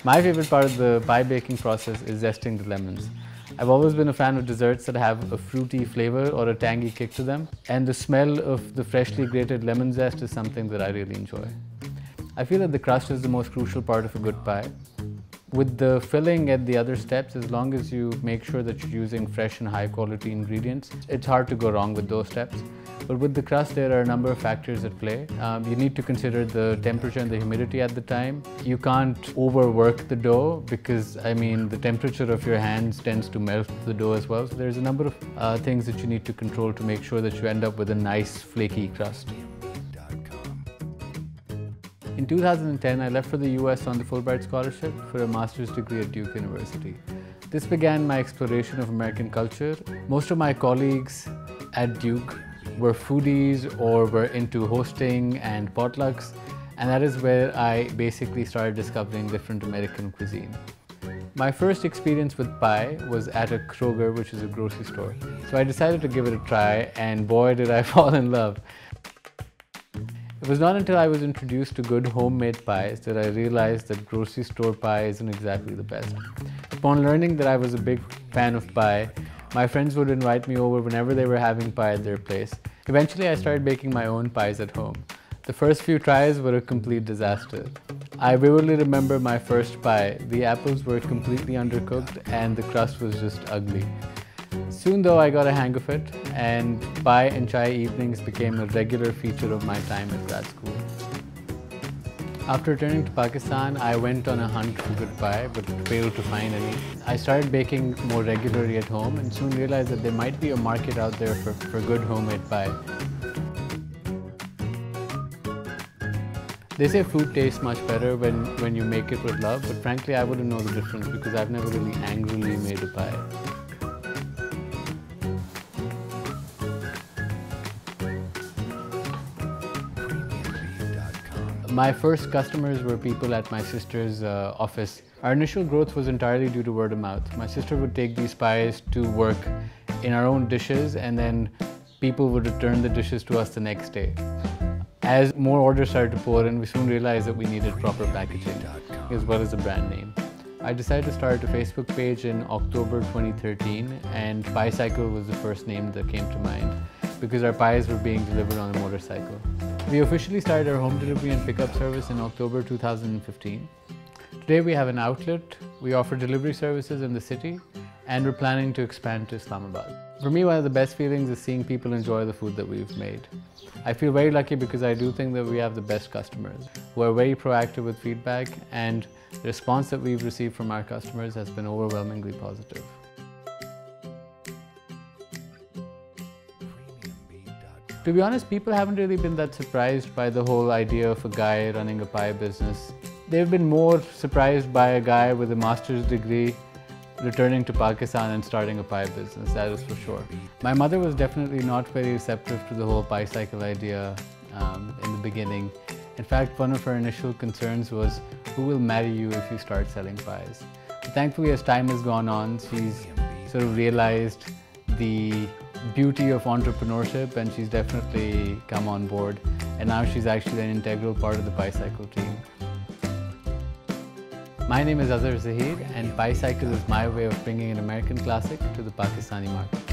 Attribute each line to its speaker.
Speaker 1: My favorite part of the pie baking process is zesting the lemons. I've always been a fan of desserts that have a fruity flavor or a tangy kick to them, and the smell of the freshly grated lemon zest is something that I really enjoy. I feel that the crust is the most crucial part of a good pie. With the filling and the other steps, as long as you make sure that you're using fresh and high quality ingredients, it's hard to go wrong with those steps. But with the crust, there are a number of factors at play. You need to consider the temperature and the humidity at the time. You can't overwork the dough because, the temperature of your hands tends to melt the dough as well. So there's a number of things that you need to control to make sure that you end up with a nice flaky crust. In 2010, I left for the US on the Fulbright Scholarship for a master's degree at Duke University. This began my exploration of American culture. Most of my colleagues at Duke were foodies or were into hosting and potlucks, and that is where I basically started discovering different American cuisine. My first experience with pie was at a Kroger, which is a grocery store. So I decided to give it a try, and boy did I fall in love. It was not until I was introduced to good homemade pies that I realized that grocery store pie isn't exactly the best. Upon learning that I was a big fan of pie, my friends would invite me over whenever they were having pie at their place. Eventually, I started baking my own pies at home. The first few tries were a complete disaster. I vividly remember my first pie. The apples were completely undercooked and the crust was just ugly. Soon though, I got a hang of it, and pie and chai evenings became a regular feature of my time at grad school. After returning to Pakistan, I went on a hunt for good pie, but failed to find any. I started baking more regularly at home and soon realized that there might be a market out there for good homemade pie. They say food tastes much better when you make it with love, but frankly I wouldn't know the difference because I've never really angrily made a pie. My first customers were people at my sister's office. Our initial growth was entirely due to word of mouth. My sister would take these pies to work in our own dishes, and then people would return the dishes to us the next day. As more orders started to pour in, we soon realized that we needed proper packaging as well as a brand name. I decided to start a Facebook page in October 2013, and PieCycle was the first name that came to mind because our pies were being delivered on a motorcycle. We officially started our home delivery and pickup service in October 2015. Today we have an outlet, we offer delivery services in the city, and we're planning to expand to Islamabad. For me, one of the best feelings is seeing people enjoy the food that we've made. I feel very lucky because I do think that we have the best customers who are very proactive with feedback, and the response that we've received from our customers has been overwhelmingly positive. To be honest, people haven't really been that surprised by the whole idea of a guy running a pie business. They've been more surprised by a guy with a master's degree returning to Pakistan and starting a pie business, that is for sure. My mother was definitely not very receptive to the whole PieCycle idea in the beginning. In fact, one of her initial concerns was, who will marry you if you start selling pies? But thankfully, as time has gone on, she's sort of realized the beauty of entrepreneurship, and she's definitely come on board, and now she's actually an integral part of the PieCycle team. My name is Azhar Zaheer, and PieCycle is my way of bringing an American classic to the Pakistani market.